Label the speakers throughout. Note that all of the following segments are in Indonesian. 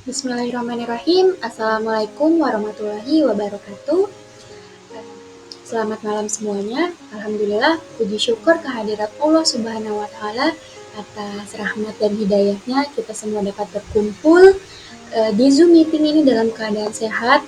Speaker 1: Bismillahirrahmanirrahim. Assalamualaikum warahmatullahi wabarakatuh. Selamat malam semuanya. Alhamdulillah, puji syukur kehadirat Allah Subhanahu wa Ta'ala atas rahmat dan hidayahnya kita semua dapat berkumpul di Zoom meeting ini dalam keadaan sehat,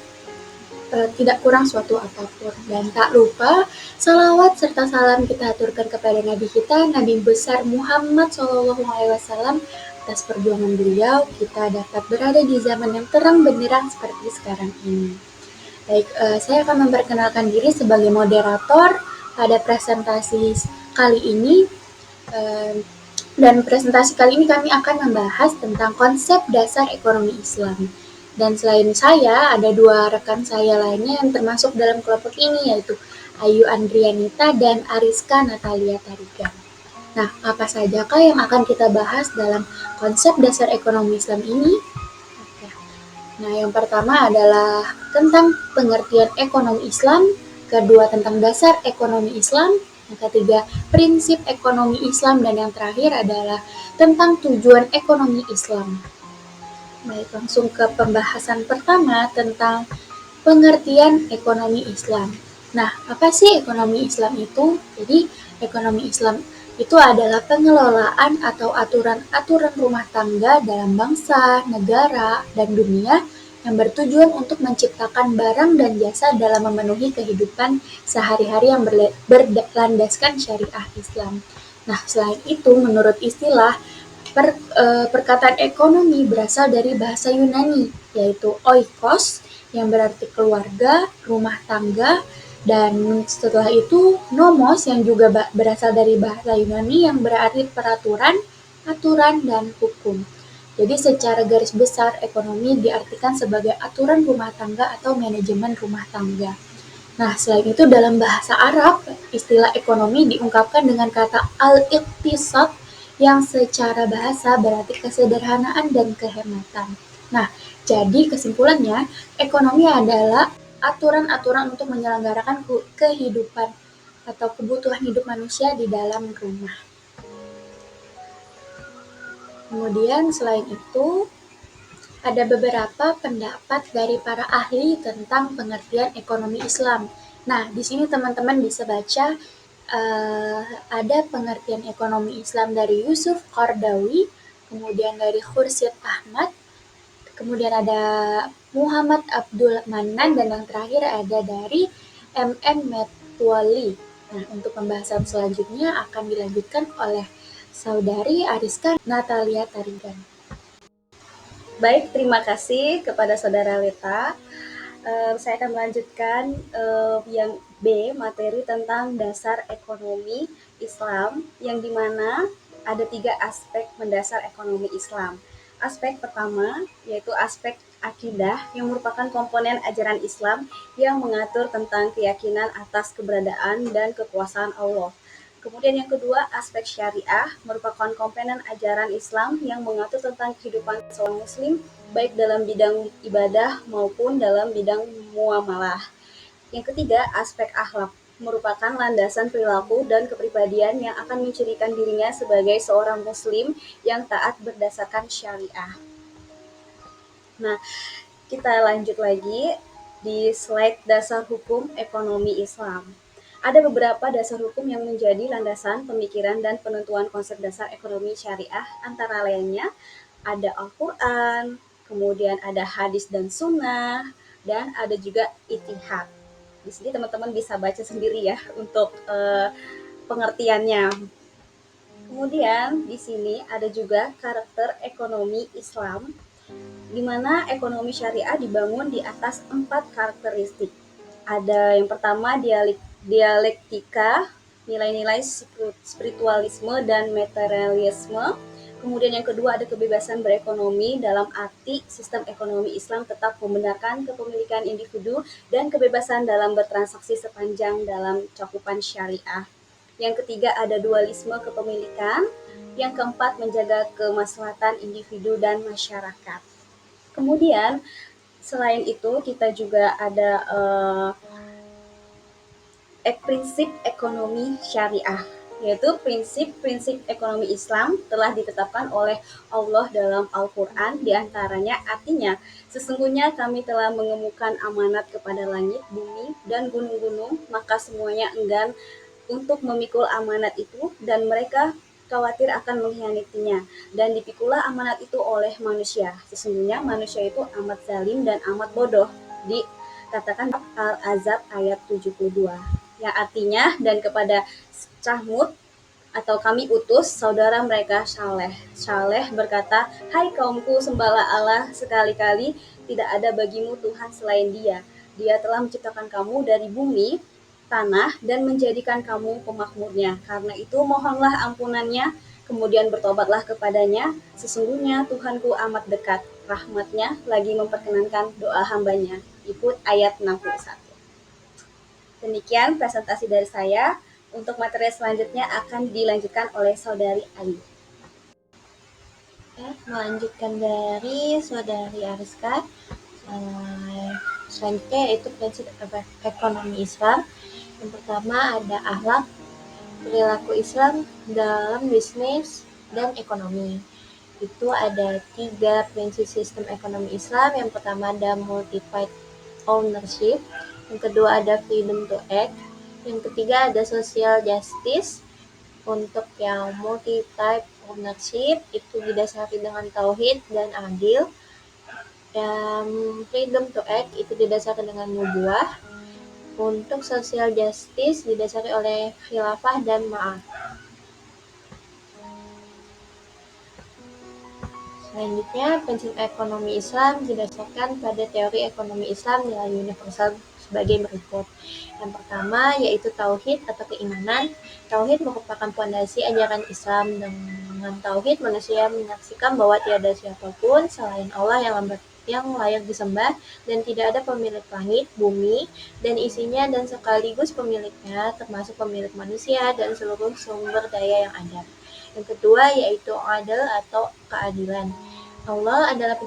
Speaker 1: tidak kurang suatu apapun. Dan tak lupa, salawat serta salam kita aturkan kepada Nabi kita, Nabi besar Muhammad SAW. Atas perjuangan beliau, kita dapat berada di zaman yang terang benderang seperti sekarang ini. Baik, saya akan memperkenalkan diri sebagai moderator pada presentasi kali ini. Dan presentasi kali ini kami akan membahas tentang konsep dasar ekonomi Islam. Dan selain saya, ada dua rekan saya lainnya yang termasuk dalam kelompok ini, yaitu Ayu Andrianita dan Ariska Natalia Tarigan. Nah, apa sajakah yang akan kita bahas dalam konsep dasar ekonomi Islam ini? Nah, yang pertama adalah tentang pengertian ekonomi Islam, kedua tentang dasar ekonomi Islam, yang ketiga prinsip ekonomi Islam, dan yang terakhir adalah tentang tujuan ekonomi Islam. Baik, langsung ke pembahasan pertama tentang pengertian ekonomi Islam. Nah, apa sih ekonomi Islam itu? Jadi, ekonomi Islam itu adalah pengelolaan atau aturan-aturan rumah tangga dalam bangsa, negara, dan dunia yang bertujuan untuk menciptakan barang dan jasa dalam memenuhi kehidupan sehari-hari yang berlandaskan syariah Islam. Nah, selain itu, menurut istilah, perkataan ekonomi berasal dari bahasa Yunani, yaitu oikos, yang berarti keluarga, rumah tangga, dan setelah itu nomos yang juga berasal dari bahasa Yunani yang berarti peraturan, aturan, dan hukum. Jadi secara garis besar ekonomi diartikan sebagai aturan rumah tangga atau manajemen rumah tangga. Nah, selain itu dalam bahasa Arab, istilah ekonomi diungkapkan dengan kata al-iqtisad yang secara bahasa berarti kesederhanaan dan kehematan. Nah, jadi kesimpulannya, ekonomi adalah aturan-aturan untuk menyelenggarakan kehidupan atau kebutuhan hidup manusia di dalam rumah. Kemudian selain itu, ada beberapa pendapat dari para ahli tentang pengertian ekonomi Islam. Nah, di sini teman-teman bisa baca ada pengertian ekonomi Islam dari Yusuf Qardawi, kemudian dari Khursyid Ahmad, kemudian ada Muhammad Abdul Manan, dan yang terakhir ada dari M.M. Metwali. Nah, untuk pembahasan selanjutnya akan dilanjutkan oleh Saudari Ariska Natalia Tarigan.
Speaker 2: Baik, terima kasih kepada Saudara Leta. Saya akan melanjutkan yang B, materi tentang dasar ekonomi Islam, yang dimana ada 3 aspek mendasar ekonomi Islam. Aspek pertama yaitu aspek akidah, yang merupakan komponen ajaran Islam yang mengatur tentang keyakinan atas keberadaan dan kekuasaan Allah. Kemudian yang kedua, aspek syariah, merupakan komponen ajaran Islam yang mengatur tentang kehidupan seorang muslim, baik dalam bidang ibadah maupun dalam bidang muamalah. Yang ketiga, aspek akhlak, merupakan landasan perilaku dan kepribadian yang akan mencirikan dirinya sebagai seorang muslim yang taat berdasarkan syariah. Nah, kita lanjut lagi di slide dasar hukum ekonomi Islam. Ada beberapa dasar hukum yang menjadi landasan pemikiran dan penentuan konsep dasar ekonomi syariah, antara lainnya ada Al-Quran, kemudian ada hadis dan sunnah, dan ada juga ijtihad. Di sini teman-teman bisa baca sendiri ya untuk pengertiannya. Kemudian di sini ada juga karakter ekonomi Islam, di mana ekonomi syariah dibangun di atas 4 karakteristik. Ada yang pertama dialektika, nilai-nilai spiritualisme dan materialisme. Kemudian yang kedua ada kebebasan berekonomi, dalam arti sistem ekonomi Islam tetap membenarkan kepemilikan individu dan kebebasan dalam bertransaksi sepanjang dalam cakupan syariah. Yang ketiga ada dualisme kepemilikan. Yang keempat menjaga kemaslahatan individu dan masyarakat. Kemudian selain itu kita juga ada prinsip ekonomi syariah. yaitu prinsip-prinsip ekonomi Islam telah ditetapkan oleh Allah dalam Al-Quran. Diantaranya artinya, sesungguhnya kami telah mengemukan amanat kepada langit, bumi, dan gunung-gunung, maka semuanya enggan untuk memikul amanat itu, dan mereka khawatir akan mengkhianatinya. Dan dipikulah amanat itu oleh manusia. Sesungguhnya manusia itu amat zalim dan amat bodoh. Dikatakan Al-Azab ayat 72. Yang artinya, dan kepada Camud atau kami utus saudara mereka Saleh. Saleh berkata, "Hai kaumku, sembahlah Allah sekali-kali, tidak ada bagimu Tuhan selain Dia. Dia telah menciptakan kamu dari bumi, tanah, dan menjadikan kamu pemakmurnya. Karena itu mohonlah ampunannya, kemudian bertobatlah kepadanya. Sesungguhnya Tuhanku amat dekat, rahmatnya lagi memperkenankan doa hambanya." Ikut ayat 61. Demikian presentasi dari saya. Untuk materi selanjutnya akan dilanjutkan oleh Saudari Ali.
Speaker 1: Melanjutkan dari Saudari Ariska, selanjutnya yaitu prinsip ekonomi Islam. Yang pertama ada akhlak, perilaku Islam dalam bisnis dan ekonomi. Itu ada 3 prinsip sistem ekonomi Islam. Yang pertama ada multi-type ownership, yang kedua ada freedom to act, yang ketiga ada social justice. Untuk yang multi-type ownership itu didasari dengan tauhid dan adil. Yang freedom to act itu didasari dengan nubuwah. Untuk social justice didasari oleh khilafah dan ma'at. Selanjutnya, prinsip ekonomi Islam didasarkan pada teori ekonomi Islam nilai universal sebagai berikut. Yang pertama yaitu tauhid atau keimanan. Tauhid merupakan fondasi ajaran Islam. Dengan tauhid, manusia menyaksikan bahwa tiada siapapun selain Allah yang layak disembah, dan tidak ada pemilik langit, bumi, dan isinya, dan sekaligus pemiliknya, termasuk pemilik manusia dan seluruh sumber daya yang ada. Yang kedua yaitu adil atau keadilan. Allah adalah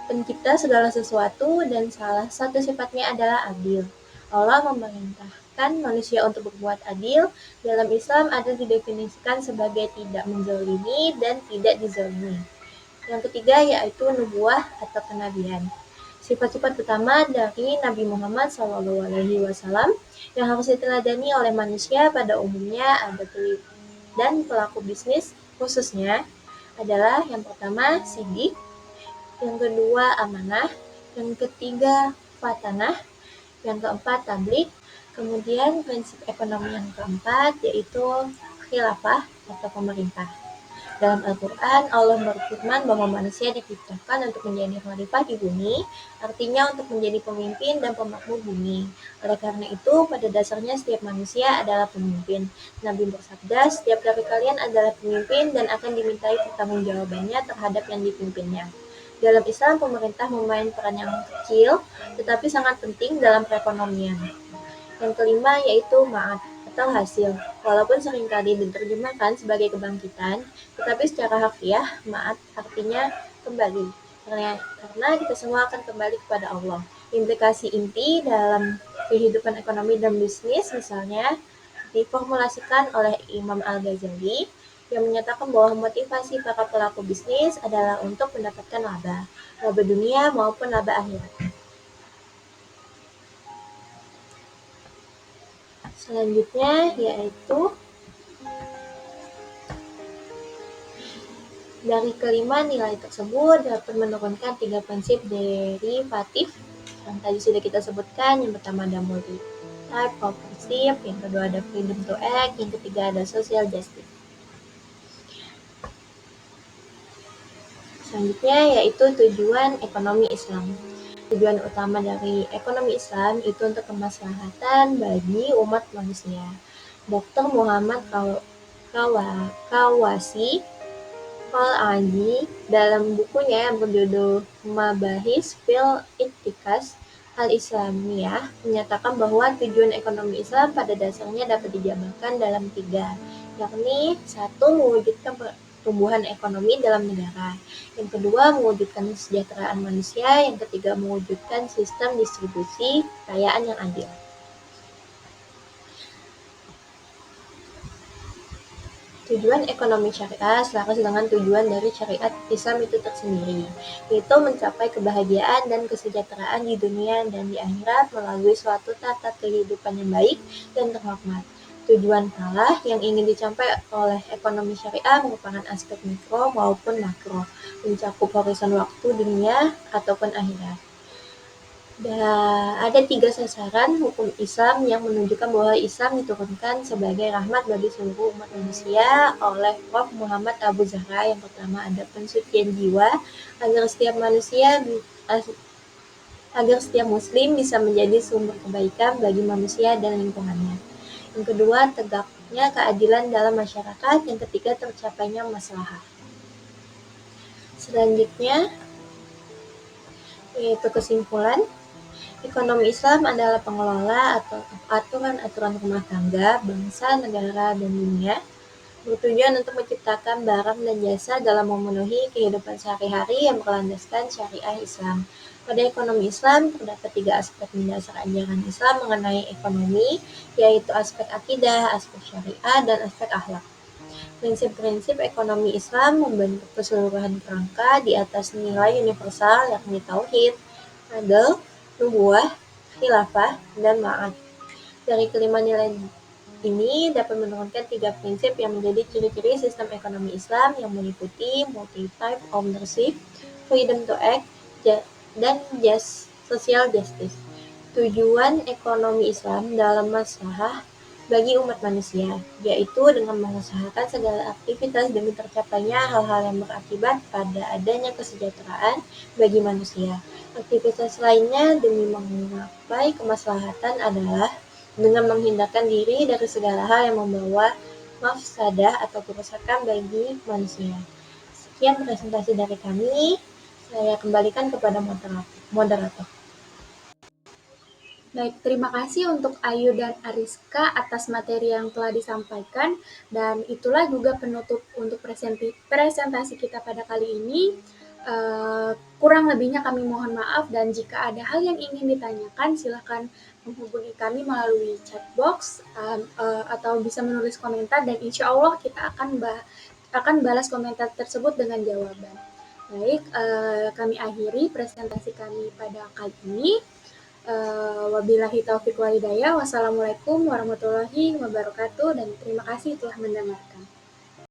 Speaker 1: pencipta segala sesuatu, dan salah satu sifatnya adalah adil. Allah memerintahkan manusia untuk berbuat adil. Dalam Islam adil didefinisikan sebagai tidak menzalimi dan tidak dizalimi. Yang ketiga yaitu nubuwah atau kenabian. Sifat-sifat utama dari Nabi Muhammad SAW yang harus diteladani oleh manusia pada umumnya ada dan pelaku bisnis khususnya adalah yang pertama sidik, yang kedua amanah, yang ketiga fatanah, yang keempat tablik, kemudian prinsip ekonomi yang keempat yaitu khilafah atau pemerintah. Dalam Al-Quran, Allah berfirman bahwa manusia diciptakan untuk menjadi khalifah di bumi, artinya untuk menjadi pemimpin dan pemakmur bumi. Oleh karena itu, pada dasarnya setiap manusia adalah pemimpin. Nabi bersabda, setiap dari kalian adalah pemimpin dan akan dimintai pertanggungjawabannya terhadap yang dipimpinnya. Dalam Islam, pemerintah memainkan peran yang kecil, tetapi sangat penting dalam perekonomian. Yang kelima yaitu ma'at atau hasil. Walaupun seringkali diterjemahkan sebagai kebangkitan, tetapi secara harfiah ma'at artinya kembali. Karena kita semua akan kembali kepada Allah. Implikasi inti dalam kehidupan ekonomi dan bisnis misalnya diformulasikan oleh Imam Al-Ghazali yang menyatakan bahwa motivasi para pelaku bisnis adalah untuk mendapatkan laba dunia maupun laba akhirat. Selanjutnya yaitu dari kelima nilai tersebut dapat menurunkan 3 prinsip derivatif yang tadi sudah kita sebutkan. Yang pertama ada multi-type ownership, yang kedua ada freedom to act, yang ketiga ada social justice. Selanjutnya yaitu tujuan ekonomi Islam. Tujuan utama dari ekonomi Islam itu untuk kemaslahatan bagi umat manusia. Dr. Muhammad Kawasi Al-Aji dalam bukunya yang berjudul Mabahis fil Ittikas Al-Islamiyah menyatakan bahwa tujuan ekonomi Islam pada dasarnya dapat dijabarkan dalam 3, yakni 1. Mewujudkan pertumbuhan ekonomi dalam negara, yang kedua mewujudkan kesejahteraan manusia, yang ketiga mewujudkan sistem distribusi kekayaan yang adil. Tujuan ekonomi syariah selaras dengan tujuan dari syariat Islam itu tersendiri, yaitu mencapai kebahagiaan dan kesejahteraan di dunia dan di akhirat melalui suatu tata kehidupan yang baik dan terhormat. Tujuan pala yang ingin dicapai oleh ekonomi syariah merupakan aspek mikro maupun makro, mencakup horizon waktu dunia ataupun akhirat. Ada 3 sasaran hukum Islam yang menunjukkan bahwa Islam diturunkan sebagai rahmat bagi seluruh umat manusia oleh Prof. Muhammad Abu Zahra. Yang pertama ada pensucian jiwa agar setiap muslim bisa menjadi sumber kebaikan bagi manusia dan lingkungannya. Yang kedua, tegaknya keadilan dalam masyarakat. Yang ketiga, tercapainya maslahah. Selanjutnya yaitu kesimpulan. Ekonomi Islam adalah pengelola atau aturan-aturan rumah tangga, bangsa, negara, dan dunia, bertujuan untuk menciptakan barang dan jasa dalam memenuhi kehidupan sehari-hari yang berlandaskan syariah Islam. Pada ekonomi Islam, terdapat 3 aspek mendasar ajaran Islam mengenai ekonomi, yaitu aspek akidah, aspek syariah, dan aspek akhlak. Prinsip-prinsip ekonomi Islam membentuk keseluruhan kerangka di atas nilai universal yakni tauhid, adil, nubuwah, khilafah, dan ma'ad. Dari kelima nilai ini dapat menurunkan 3 prinsip yang menjadi ciri-ciri sistem ekonomi Islam yang meliputi multi-type ownership, freedom to act, dan social justice. Tujuan ekonomi Islam dalam maslahah bagi umat manusia, yaitu dengan mengusahakan segala aktivitas demi tercapainya hal-hal yang berakibat pada adanya kesejahteraan bagi manusia. Aktivitas lainnya demi menggapai kemaslahatan adalah dengan menghindarkan diri dari segala hal yang membawa mafsadah atau kerusakan bagi manusia. Sekian presentasi dari kami. Saya kembalikan kepada moderator. Baik, terima kasih untuk Ayu dan Ariska atas materi yang telah disampaikan, dan itulah juga penutup untuk presentasi kita pada kali ini. Kurang lebihnya kami mohon maaf, dan jika ada hal yang ingin ditanyakan, silakan menghubungi kami melalui chat box atau bisa menulis komentar, dan insya Allah kita akan balas komentar tersebut dengan jawaban. Baik, kami akhiri presentasi kami pada kali ini. Wabillahi taufiq walhidayah. Wassalamualaikum warahmatullahi wabarakatuh, dan terima kasih telah mendengarkan.